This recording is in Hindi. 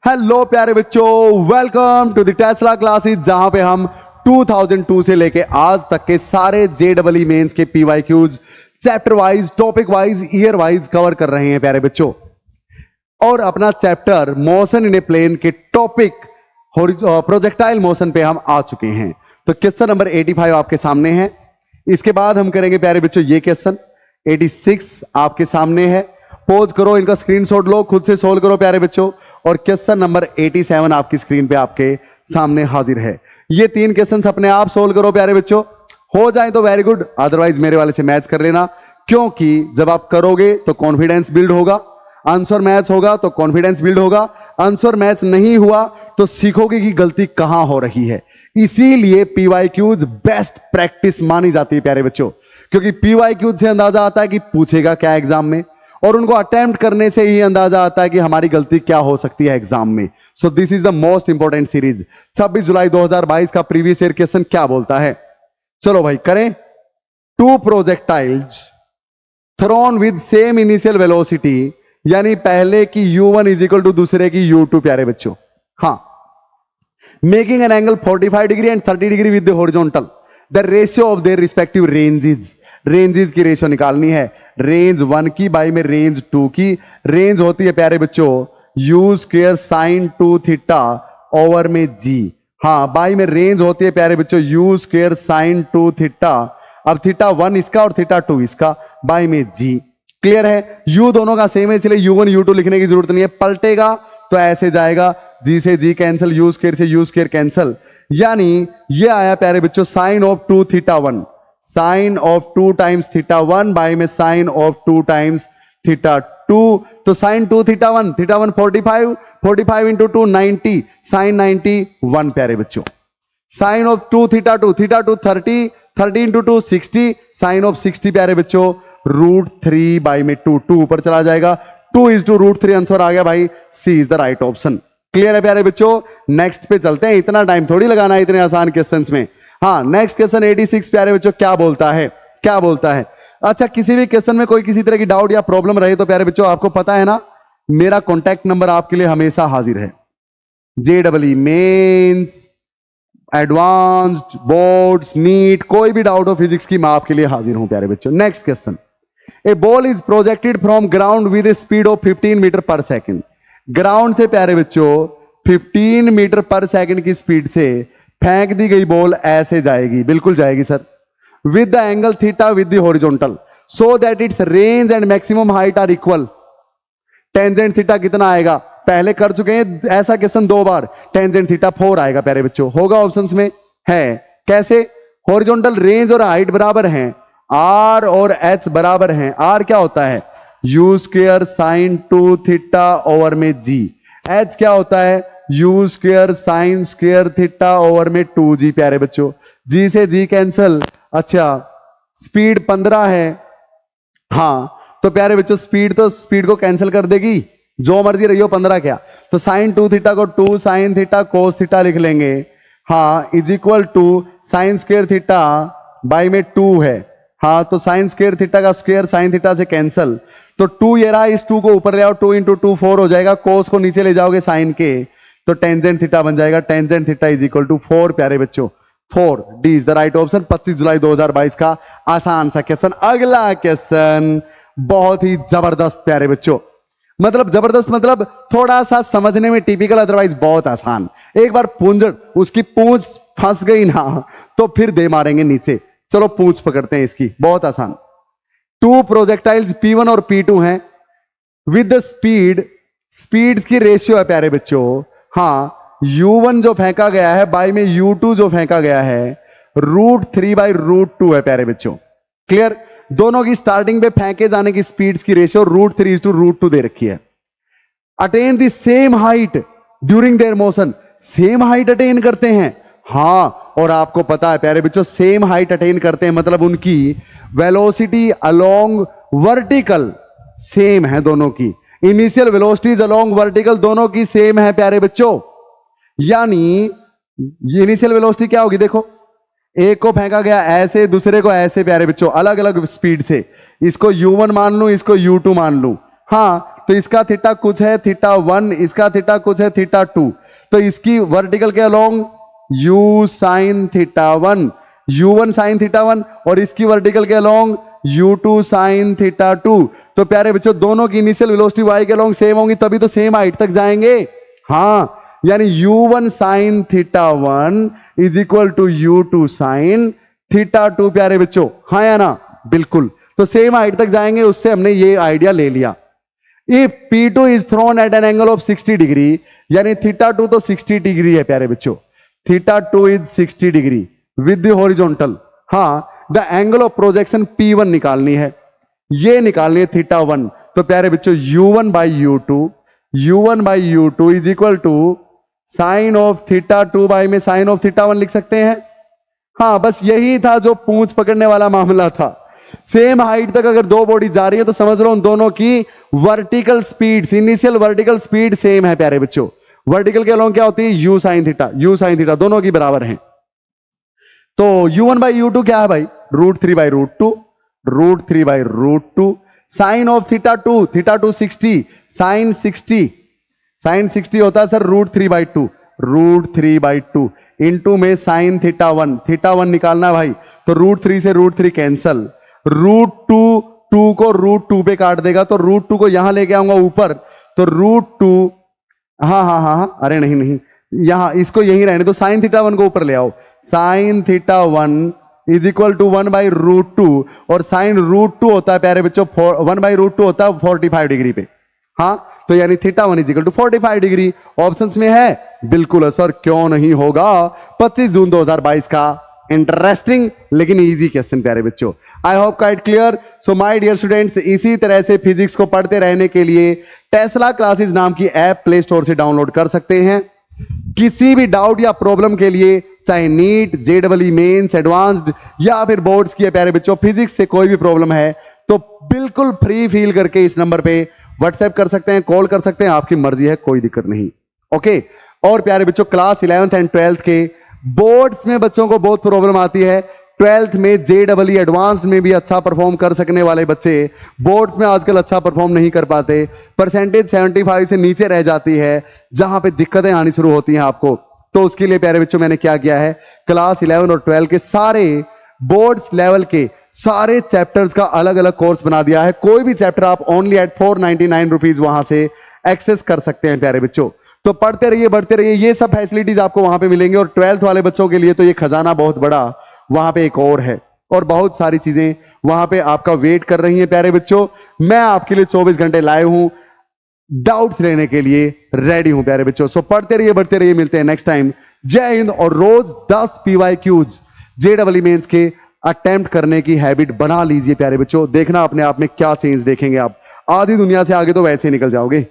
हेलो प्यारे बच्चों, welcome to the Tesla classes, जहां पे हम 2002 से लेके आज तक के सारे जेडबलई मेंस के PYQs chapter wise, topic wise, year wise cover कर रहे हैं प्यारे बच्चों। और अपना chapter motion in a plane के टॉपिक प्रोजेक्टाइल मोशन पे हम आ चुके हैं। तो क्वेश्चन नंबर 85 आपके सामने है। इसके बाद हम करेंगे प्यारे बच्चों ये क्वेश्चन 86 आपके सामने है। पोज करो, इनका स्क्रीनशॉट लो, खुद से सोल्व करो प्यारे बच्चों। और क्वेश्चन नंबर 87 आपकी स्क्रीन पे आपके सामने हाजिर है। ये तीन क्वेश्चन अपने आप सोल्व करो प्यारे बच्चों। हो जाए तो वेरी गुड, अदरवाइज मेरे वाले से मैच कर लेना, क्योंकि जब आप करोगे तो कॉन्फिडेंस बिल्ड होगा, आंसर मैच होगा तो कॉन्फिडेंस बिल्ड होगा, आंसर मैच नहीं हुआ तो सीखोगे कि गलती कहां हो रही है। इसीलिए पीवाईक्यूज बेस्ट प्रैक्टिस मानी जाती है प्यारे बच्चों, क्योंकि पीवाईक्यूज से अंदाजा आता है कि पूछेगा क्या एग्जाम में, और उनको अटेम्प्ट करने से ही अंदाजा आता है कि हमारी गलती क्या हो सकती है एग्जाम में। So this is the most important series. 26 जुलाई 2022 का प्रीवियस ईयर क्वेश्चन क्या बोलता है, चलो भाई करें। Two projectiles thrown with same initial velocity, यानी पहले की u1 इज इक्वल टू दूसरे की u2 प्यारे बच्चों। हाँ, making an angle 45 degree and 30 degree with the horizontal, the ratio of their respective ranges. Ranges की रेशियो निकालनी है, रेंज 1 की बाई में रेंज 2 की। रेंज होती है प्यारे बच्चों u square sine 2 theta over में g। हाँ, बाई में रेंज होती है प्यारे बच्चों u स्क्वायर साइन 2 थीटा। अब थीटा 1 इसका और थीटा 2 इसका, बाई में g। क्लियर है, u दोनों का सेम है इसलिए u1 u2 लिखने की जरूरत नहीं है। पलटेगा तो ऐसे जाएगा, g से g कैंसिल, u स्क्वायर से u स्क्वायर कैंसिल, यानी ये आया प्यारे बच्चों sine of 2 theta 1, sine of 2 times theta 1 by में साइन ऑफ 2 टाइम्स थीटा 2। तो sine 2 theta 1, theta 1 45, 45 into 2 90, sine 91 प्यारे बच्चों। Sine of 2 theta 2, theta 2 30, 30 into 2 60, sine of 60 प्यारे बच्चों रूट 3 बाई में 2, 2 ऊपर चला जाएगा, 2 इज टू रूट 3, आंसर आ गया भाई, C is the right option. Clear है प्यारे बच्चों, नेक्स्ट पे चलते हैं, इतना टाइम थोड़ी लगाना है इतने आसान क्वेश्चंस में। हाँ, नेक्स्ट क्वेश्चन 86 प्यारे बच्चों क्या बोलता है, क्या बोलता है। अच्छा, किसी भी क्वेश्चन में कोई किसी तरह की डाउट या प्रॉब्लम रहे तो प्यारे बच्चों आपको पता है ना, मेरा कॉन्टैक्ट नंबर आपके लिए हमेशा हाजिर है। जेडबलई मेंस, एडवांस्ड, बोर्ड्स, नीट, कोई भी डाउट हो फिजिक्स की, मैं आपके लिए हाजिर हूं प्यारे बच्चों। Next question, a ball is projected from ground with a speed of 15 metre per second. Ground से प्यारे बच्चों 15 मीटर पर सेकेंड की स्पीड से फेंक दी गई बॉल ऐसे जाएगी, बिल्कुल जाएगी sir, with the angle theta with the horizontal, so that its range and maximum height are equal. Tangent theta कितना आएगा, पहले कर चुके हैं ऐसा क्वेश्चन 2 बार। टेंजेंट थीटा 4 आएगा प्यारे बच्चों, होगा ऑप्शंस में है। कैसे, हॉरिजॉन्टल रेंज और हाइट बराबर हैं, r और h बराबर हैं। r क्या होता है u square sine 2 theta over में g, h क्या होता है u square sine square theta over में 2g प्यारे बच्चों, g से g कैंसिल। अच्छा, स्पीड 15 है, हाँ तो प्यारे बच्चों स्पीड तो स्पीड को कैंसिल कर देगी, जो मर्जी रही हो 15 क्या, तो साइन 2 थीटा को 2 साइन थीटा कोस थीटा लिख लेंगे। हाँ, is equal to sine square theta by में 2 है। हाँ, तो साइन स्क्वायर थीटा का स्क्वायर साइन थीटा से कैंसिल, तो 2 ये रहा, इस 2 को ऊपर ले आओ, 2 इंटू 2 4 हो जाएगा, कोस को नीचे ले जाओगे साइन के, तो टेंजेंट थीटा बन जाएगा, tangent theta is equal to 4 प्यारे बच्चों, 4, D is the right option. 25 जुलाई 2022 का आसान सा क्वेश्चन। अगला क्वेश्चन बहुत ही जबरदस्त प्यारे बच्चों, मतलब जबरदस्त मतलब थोड़ा सा समझने में टिपिकल, अदरवाइज बहुत आसान। एक बार पूंछ उसकी पूंछ फंस गई ना तो फिर दे मारेंगे नीचे। चलो पूंछ पकड़ते हैं इसकी, बहुत आसान। 2 प्रोजेक्टाइल्स P1 और P2 हैं विद द स्पीड, स्पीड्स की रेशियो है प्यारे बच्चों। हाँ, u1 जो फेंका गया है बाई में u2 जो फेंका गया है रूट 3 बाई रूट 2 है प्यारे बच्चों। क्लियर, दोनों की स्टार्टिंग पे फेंके जाने की स्पीड्स की रेशियो रूट 3 टू रूट 2 दे रखी है। Attain the same height during their motion, same height attain करते हैं। हाँ, और आपको पता है प्यारे बच्चों सेम हाइट अटेन करते हैं मतलब उनकी वेलोसिटी अलोंग वर्टिकल सेम है दोनों की, इनिशियल वेलोसिटीज अलोंग वर्टिकल दोनों की सेम है प्यारे बच्चों। यानी इनिशियल वेलोसिटी क्या होगी, देखो एक को फेंका गया ऐसे, दूसरे को ऐसे प्यारे बच्चों, अलग अलग स्पीड से, इसको u1 मान लूं, इसको u2 मान लूं। हाँ, तो इसका थीटा कुछ है थीटा 1, इसका थीटा कुछ है थीटा 2, तो इसकी वर्टिकल के along u sign theta 1, u1 sine theta 1, और इसकी वर्टिकल के अलोंग u2 साइन थीटा 2। तो प्यारे बच्चों दोनों की इनिशियल वेलोसिटी y के अलोंग सेम होंगी, तभी तो सेम हाइट तक जाएंगे। हाँ, यानी u1 sine theta 1 is equal to u2 sine theta 2 प्यारे बच्चों, हाँ या ना? बिल्कुल, तो सेम हाइट तक जाएंगे, उससे हमने ये आइडिया ले लिया। If P2 is thrown at an angle of 60 degree, यानी थीटा 2 तो 60 डिग्री है प्यारे बच्चों, theta 2 is 60 degree with the horizontal. हाँ, the angle of projection P1 निकालनी है, ये निकालनी है थीटा 1। तो प्यारे बच्चों u1 by u2 is equal to sine of theta 2 by में साइन ऑफ थीटा 1 लिख सकते हैं। हाँ, बस यही था जो पूंछ पकड़ने वाला मामला था। सेम हाइट तक अगर दो बॉडी जा रही है तो समझ लो उन दोनों की vertical speed, initial vertical speed same है प्यारे बच्चों। वर्टिकल के अलोंग क्या होती है? u साइन थीटा दोनों की बराबर हैं। तो u1 बाई u2 क्या है भाई? √3 by √2 sine of theta 2 60, sine 60 होता है सर √3 बाई 2 इंटू में साइन थीटा 1 निकालना है भाई, तो √3 से √3 कैंसल, √2 को √2 पे काट देगा, तो √2 को यहां लेके आऊंगा ऊपर, तो √2, हाँ, अरे नहीं, यहां इसको यहीं रहने तो साइन थीटा 1 को ऊपर ले आओ, sine theta 1 is equal to 1 by √2, और साइन √2 होता है प्यारे बच्चों 1 बाई √2 होता है 45 डिग्री पे। हाँ, तो यानी theta 1 is equal to 45 degree. Options में है? बिल्कुल सर, क्यों नहीं होगा। 25 जून 2022 का इंटरेस्टिंग लेकिन इजी क्वेश्चन प्यारे बच्चों। I hope quite clear. So my dear students, इसी तरह से फिजिक्स को पढ़ते रहने के लिए टेस्ला क्लासेस नाम की ऐप प्ले स्टोर से डाउनलोड कर सकते हैं। किसी भी डाउट या प्रॉब्लम के लिए, चाहे नीट, जेईई मेंस, एडवांस्ड या फिर बोर्ड्स की है प्यारे बच्चों, फिजिक्स से कोई भी प्रॉब्लम है तो बिल्कुल फ्री फील करके इस नंबर पे व्हाट्सएप कर सकते हैं, कॉल कर सकते हैं, आपकी मर्जी है, कोई दिक्कत नहीं। ओके। और प्यारे बच्चों, क्लास 11th एंड 12th के बोर्ड्स में बच्चों को बहुत प्रॉब्लम आती है। 12th में जेईई एडवांस्ड में भी अच्छा परफॉर्म कर सकने वाले बच्चे बोर्ड्स में आजकल अच्छा परफॉर्म नहीं कर पाते, परसेंटेज 75 से नीचे रह जाती है, जहां पे दिक्कतें आनी शुरू होती हैं आपको। तो उसके लिए प्यारे बच्चों मैंने क्या किया है, क्लास 11 और 12 के सारे बोर्ड्स लेवल के सारे चैप्टर्स का अलग अलग कोर्स बना दिया है। कोई भी चैप्टर आप ओनली एट 499 रुपीज वहां से एक्सेस कर सकते हैं प्यारे बच्चों। तो पढ़ते रहिए, बढ़ते रहिए, ये सब फैसिलिटीज आपको वहां पे मिलेंगे। और 12th वाले बच्चों के लिए तो ये खजाना बहुत बड़ा वहां पे एक और है, और बहुत सारी चीजें वहां पे आपका वेट कर रही हैं प्यारे बच्चों। मैं आपके लिए 24 घंटे लाइव हूं, डाउट्स लेने के लिए रेडी हूं प्यारे बच्चों। सो पढ़ते रहिए, बढ़ते रहिए, मिलते हैं नेक्स्ट टाइम। जय हिंद। और रोज 10 PYQs जेईई मेंस के अटेम्प्ट करने की हैबिट बना लीजिए प्यारे बच्चों। देखना अपने आप में क्या चेंज देखेंगे आप, आधी दुनिया से आगे तो वैसे ही निकल जाओगे।